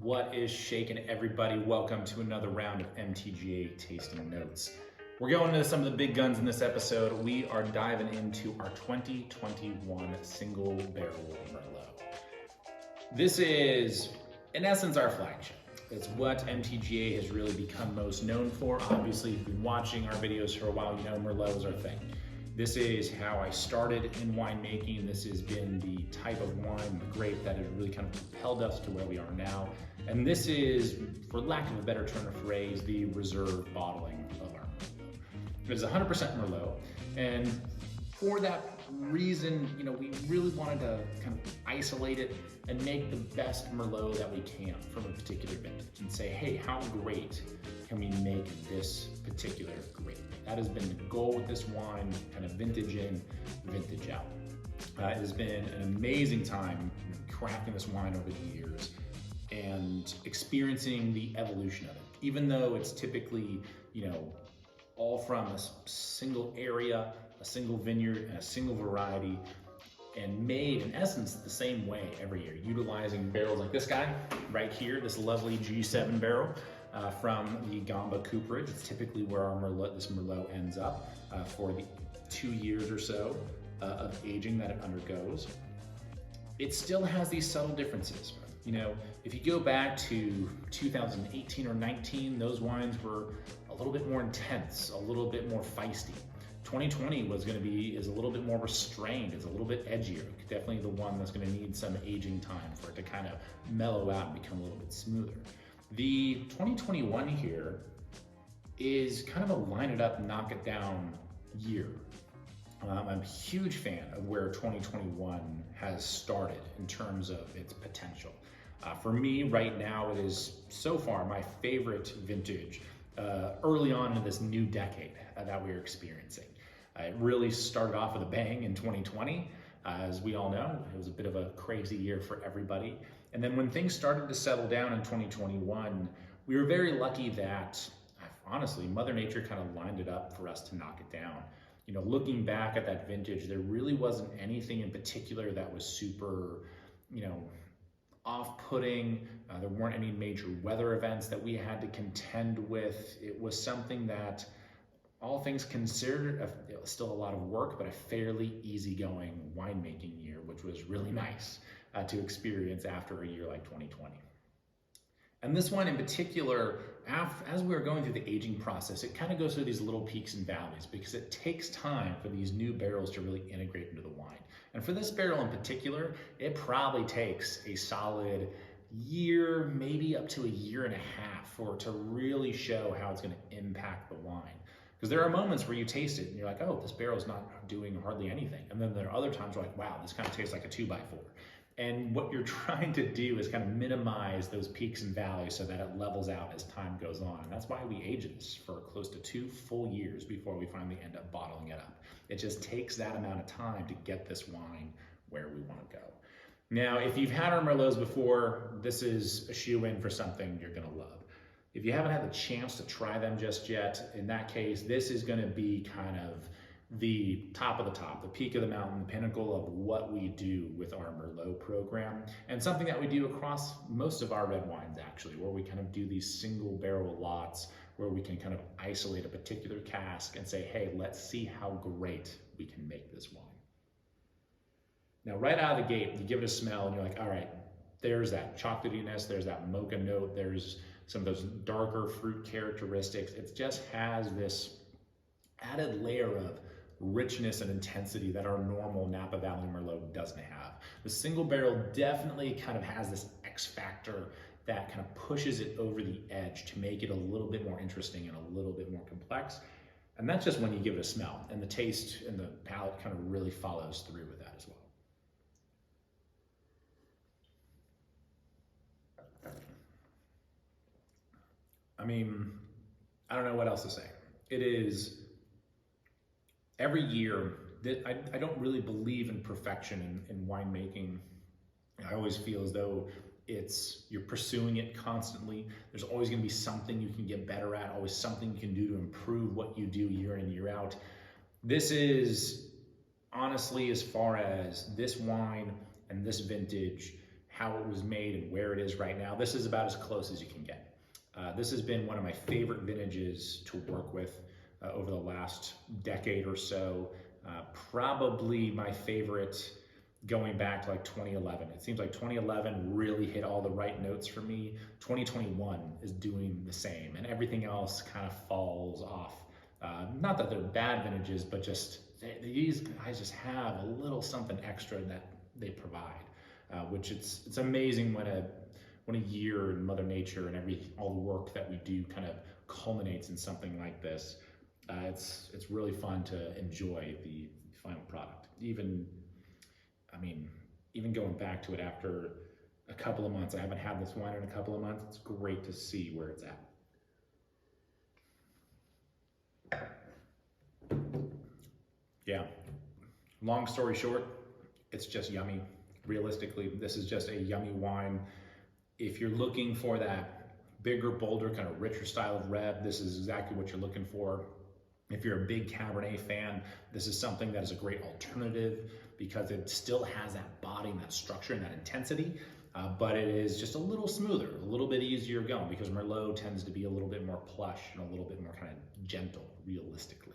What is shaking, everybody? Welcome to another round of MTGA Tasting Notes. We're going into some of the big guns in this episode. We are diving into our 2021 Single Barrel Merlot. This is, in essence, our flagship. It's what MTGA has really become most known for. Obviously, if you've been watching our videos for a while, you know Merlot is our thing. This is how I started in winemaking. This has been the type of wine, the grape that has really kind of propelled us to where we are now. And this is, for lack of a better turn of phrase, the reserve bottling of our Merlot. It is 100% Merlot. And for that reason, we really wanted to kind of isolate it and make the best Merlot that we can from a particular vintage and say, hey, how great can we make this particular grape? That has been the goal with this wine, kind of vintage in, vintage out. It has been an amazing time crafting this wine over the years and experiencing the evolution of it. Even though it's typically, all from a single area, a single vineyard, and a single variety, and made in essence the same way every year, utilizing barrels like this guy right here, this lovely G7 barrel from the Gamba cooperage. It's typically where our this Merlot ends up for the 2 years or so of aging that it undergoes. It still has these subtle differences. If you go back to 2018 or 19, those wines were a little bit more intense, a little bit more feisty. 2020 is a little bit more restrained, it's a little bit edgier. Definitely the one that's gonna need some aging time for it to kind of mellow out and become a little bit smoother. The 2021 here is kind of a line it up, knock it down year. I'm a huge fan of where 2021 has started in terms of its potential. For me right now, it is so far my favorite vintage early on in this new decade that we're experiencing. It really started off with a bang in 2020. As we all know, it was a bit of a crazy year for everybody. And then when things started to settle down in 2021, we were very lucky that, honestly, Mother Nature kind of lined it up for us to knock it down. Looking back at that vintage, there really wasn't anything in particular that was super, off-putting. There weren't any major weather events that we had to contend with. It was something that, all things considered, it was still a lot of work, but a fairly easygoing winemaking year, which was really nice to experience after a year like 2020. And this one in particular, as we were going through the aging process, it kind of goes through these little peaks and valleys because it takes time for these new barrels to really integrate into the wine. And for this barrel in particular, it probably takes a solid year, maybe up to a year and a half for it to really show how it's going to impact the wine. Because there are moments where you taste it and you're like, oh, this barrel's not doing hardly anything. And then there are other times where you're like, wow, this kind of tastes like a 2x4. And what you're trying to do is kind of minimize those peaks and valleys so that it levels out as time goes on. And that's why we age this for close to 2 full years before we finally end up bottling it up. It just takes that amount of time to get this wine where we want to go. Now, if you've had our Merlots before, this is a shoe-in for something you're gonna love. If you haven't had the chance to try them just yet, in that case, this is gonna be kind of the top of the top, the peak of the mountain, the pinnacle of what we do with our Merlot program, and something that we do across most of our red wines actually, where we kind of do these single barrel lots where we can kind of isolate a particular cask and say, hey, let's see how great we can make this wine. Now, right out of the gate, you give it a smell and you're like, all right, there's that chocolatiness, there's that mocha note, there's some of those darker fruit characteristics. It just has this added layer of richness and intensity that our normal Napa Valley Merlot doesn't have. The single barrel definitely kind of has this X factor that kind of pushes it over the edge to make it a little bit more interesting and a little bit more complex. And that's just when you give it a smell, and the taste and the palate kind of really follows through with that as well. I mean, I don't know what else to say. It is, every year, I don't really believe in perfection in winemaking. I always feel as though you're pursuing it constantly. There's always gonna be something you can get better at, always something you can do to improve what you do year in, year out. This is, honestly, as far as this wine and this vintage how it was made and where it is right now, this is about as close as you can get. This has been one of my favorite vintages to work with over the last decade or so. Probably my favorite going back to like 2011. It seems like 2011 really hit all the right notes for me. 2021 is doing the same, and everything else kind of falls off. Not that they're bad vintages, but just these guys just have a little something extra that they provide, which it's amazing when a year in Mother Nature and all the work that we do kind of culminates in something like this. It's really fun to enjoy the final product. Even going back to it after a couple of months, I haven't had this wine in a couple of months, it's great to see where it's at. Yeah, long story short, it's just yummy. Realistically, this is just a yummy wine. If you're looking for that bigger, bolder, kind of richer style of red, this is exactly what you're looking for. If you're a big Cabernet fan, this is something that is a great alternative because it still has that body and that structure and that intensity, but it is just a little smoother, a little bit easier going, because Merlot tends to be a little bit more plush and a little bit more kind of gentle, realistically.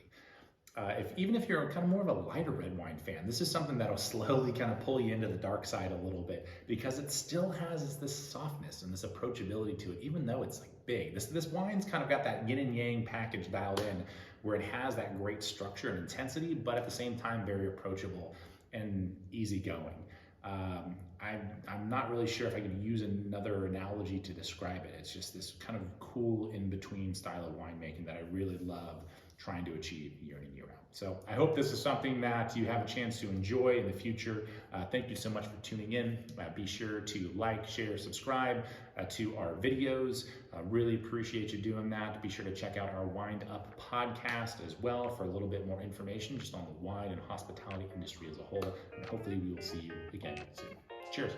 Even if you're kind of more of a lighter red wine fan, this is something that'll slowly kind of pull you into the dark side a little bit, because it still has this softness and this approachability to it, even though it's like big. This wine's kind of got that yin and yang package dialed in, where it has that great structure and intensity, but at the same time very approachable and easygoing. I'm not really sure if I could use another analogy to describe it. It's just this kind of cool in-between style of winemaking that I really love trying to achieve year in and year out. So I hope this is something that you have a chance to enjoy in the future. Thank you so much for tuning in. Be sure to like, share, subscribe to our videos. Really appreciate you doing that. Be sure to check out our Wind Up podcast as well for a little bit more information just on the wine and hospitality industry as a whole. And hopefully we will see you again soon. Cheers.